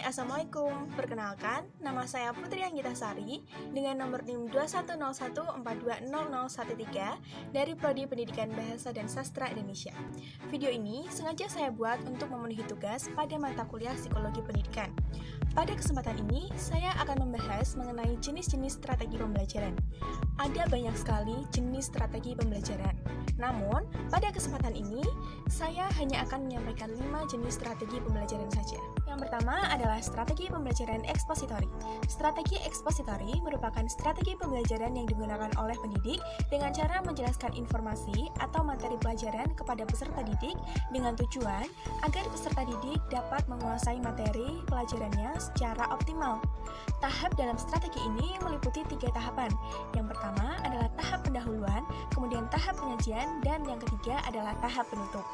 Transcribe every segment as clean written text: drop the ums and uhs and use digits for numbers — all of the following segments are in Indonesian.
Assalamualaikum. Perkenalkan, nama saya Putri Anggitasari dengan nomor NIM 2101420013 dari Prodi Pendidikan Bahasa dan Sastra Indonesia. Video ini sengaja saya buat untuk memenuhi tugas pada mata kuliah Psikologi Pendidikan. Pada kesempatan ini, saya akan membahas mengenai jenis-jenis strategi pembelajaran. Ada banyak sekali jenis strategi pembelajaran. Namun, pada kesempatan ini, saya hanya akan menyampaikan 5 jenis strategi pembelajaran saja. Yang pertama adalah strategi pembelajaran ekspositori. Strategi ekspositori merupakan strategi pembelajaran yang digunakan oleh pendidik dengan cara menjelaskan informasi atau materi pelajaran kepada peserta didik dengan tujuan agar peserta didik dapat menguasai materi pelajarannya secara optimal. Tahap dalam strategi ini meliputi 3 tahapan. Yang pertama adalah tahap pendahuluan, kemudian tahap penyajian, dan yang ketiga adalah tahap penutup.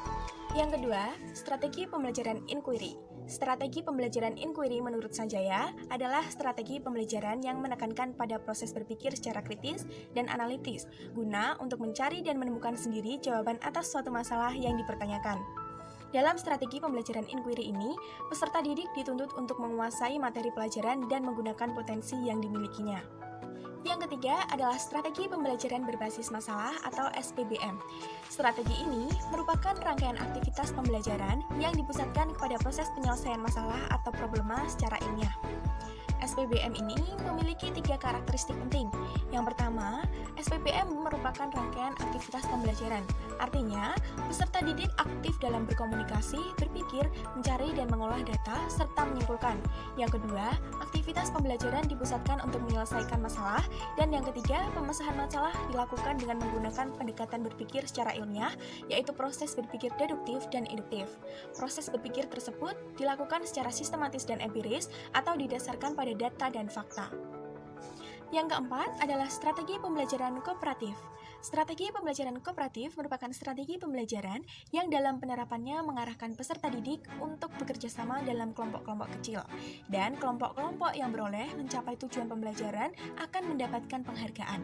Yang kedua, strategi pembelajaran inquiry. Strategi pembelajaran inquiry menurut Sanjaya adalah strategi pembelajaran yang menekankan pada proses berpikir secara kritis dan analitis, guna untuk mencari dan menemukan sendiri jawaban atas suatu masalah yang dipertanyakan. Dalam strategi pembelajaran inquiry ini, peserta didik dituntut untuk menguasai materi pelajaran dan menggunakan potensi yang dimilikinya. Yang ketiga adalah strategi pembelajaran berbasis masalah atau SPBM. Strategi ini merupakan rangkaian aktivitas pembelajaran yang dipusatkan kepada proses penyelesaian masalah atau problema secara ilmiah. SPBM ini memiliki 3 karakteristik penting. Yang pertama, SPBM merupakan rangkaian aktivitas pembelajaran. Artinya, peserta didik aktif dalam berkomunikasi, berpikir, mencari dan mengolah data, serta menyimpulkan. Yang kedua, aktivitas pembelajaran dipusatkan untuk menyelesaikan masalah. Dan yang ketiga, pemecahan masalah dilakukan dengan menggunakan pendekatan berpikir secara ilmiah, yaitu proses berpikir deduktif dan induktif. Proses berpikir tersebut dilakukan secara sistematis dan empiris atau didasarkan pada data dan fakta. Yang keempat adalah strategi pembelajaran kooperatif. Strategi pembelajaran kooperatif merupakan strategi pembelajaran yang dalam penerapannya mengarahkan peserta didik untuk bekerja sama dalam kelompok-kelompok kecil, dan kelompok-kelompok yang beroleh mencapai tujuan pembelajaran akan mendapatkan penghargaan.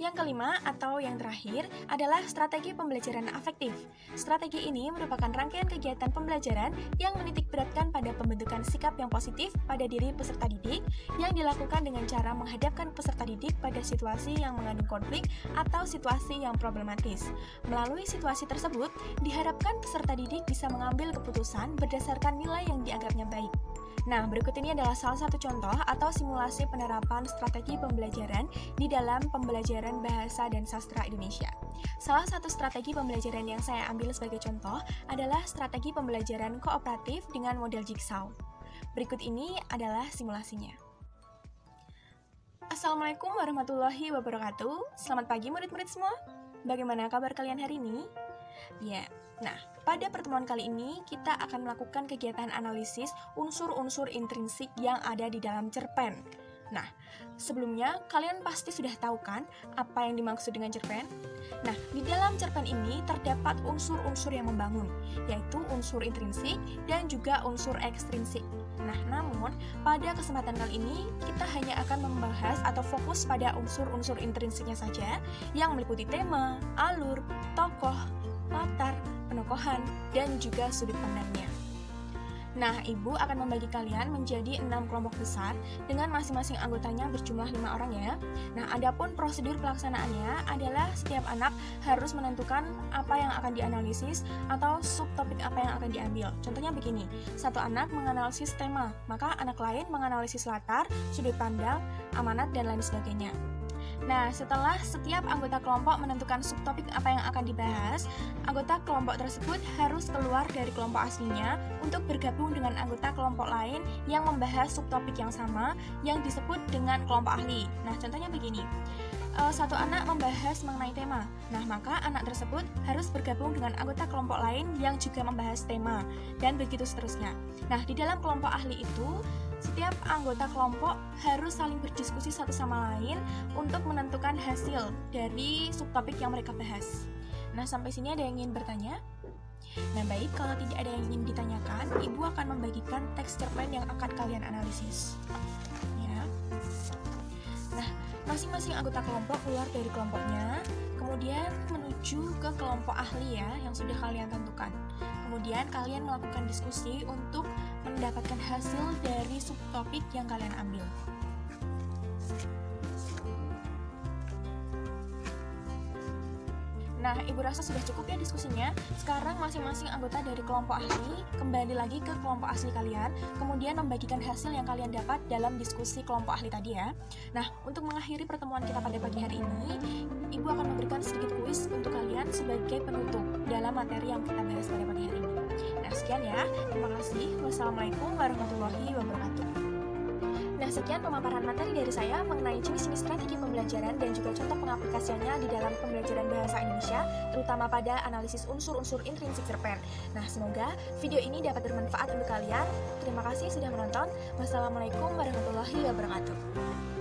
Yang kelima atau yang terakhir adalah strategi pembelajaran afektif. Strategi ini merupakan rangkaian kegiatan pembelajaran yang menitikberatkan pada pembentukan sikap yang positif pada diri peserta didik yang dilakukan dengan cara menghadapkan peserta didik pada situasi yang mengandung konflik atau situasi yang problematis. Melalui situasi tersebut, diharapkan peserta didik bisa mengambil keputusan berdasarkan nilai yang dianggapnya baik. Nah, berikut ini adalah salah satu contoh atau simulasi penerapan strategi pembelajaran di dalam pembelajaran bahasa dan sastra Indonesia. Salah satu strategi pembelajaran yang saya ambil sebagai contoh adalah strategi pembelajaran kooperatif dengan model jigsaw. Berikut ini adalah simulasinya. Assalamualaikum warahmatullahi wabarakatuh. Selamat pagi murid-murid semua. Bagaimana kabar kalian hari ini? Ya, nah, pada pertemuan kali ini kita akan melakukan kegiatan analisis unsur-unsur intrinsik yang ada di dalam cerpen. Nah, sebelumnya kalian pasti sudah tahu kan apa yang dimaksud dengan cerpen? Nah, di dalam cerpen ini terdapat unsur-unsur yang membangun, yaitu unsur intrinsik dan juga unsur ekstrinsik. Nah, namun pada kesempatan kali ini kita hanya akan membahas atau fokus pada unsur-unsur intrinsiknya saja yang meliputi tema, alur, tokoh, latar, penokohan, dan juga sudut pandangnya. Nah, Ibu akan membagi kalian menjadi 6 kelompok besar dengan masing-masing anggotanya berjumlah 5 orang ya. Nah, adapun prosedur pelaksanaannya adalah setiap anak harus menentukan apa yang akan dianalisis atau subtopik apa yang akan diambil. Contohnya begini, satu anak menganalisis tema, maka anak lain menganalisis latar, sudut pandang, amanat, dan lain sebagainya. Nah, setelah setiap anggota kelompok menentukan subtopik apa yang akan dibahas, anggota kelompok tersebut harus keluar dari kelompok aslinya untuk bergabung dengan anggota kelompok lain yang membahas subtopik yang sama yang disebut dengan kelompok ahli. Nah, contohnya begini. Satu anak membahas mengenai tema. Nah, maka anak tersebut harus bergabung dengan anggota kelompok lain yang juga membahas tema, dan begitu seterusnya. Nah, di dalam kelompok ahli itu, setiap anggota kelompok harus saling berdiskusi satu sama lain untuk menentukan hasil dari subtopik yang mereka bahas. Nah, sampai sini ada yang ingin bertanya? Nah, baik, kalau tidak ada yang ingin ditanyakan, Ibu akan membagikan teks cerpen yang akan kalian analisis. Ya. Nah, masing-masing anggota kelompok keluar dari kelompoknya, kemudian menuju ke kelompok ahli ya yang sudah kalian tentukan. Kemudian kalian melakukan diskusi untuk mendapatkan hasil dari subtopik yang kalian ambil. Nah, Ibu rasa sudah cukup ya diskusinya. Sekarang masing-masing anggota dari kelompok ahli kembali lagi ke kelompok asli kalian, kemudian membagikan hasil yang kalian dapat dalam diskusi kelompok ahli tadi ya. Nah, untuk mengakhiri pertemuan kita pada pagi hari ini, Ibu akan memberikan sedikit kuis untuk kalian sebagai penutup dalam materi yang kita bahas pada pagi hari ini. Nah, sekian ya. Terima kasih. Wassalamualaikum warahmatullahi wabarakatuh. Nah, sekian pemaparan materi dari saya mengenai jenis-jenis strategi pembelajaran dan juga contoh pengaplikasiannya di dalam pembelajaran bahasa Indonesia, terutama pada analisis unsur-unsur intrinsik cerpen. Nah, semoga video ini dapat bermanfaat untuk kalian. Terima kasih sudah menonton. Wassalamualaikum warahmatullahi wabarakatuh.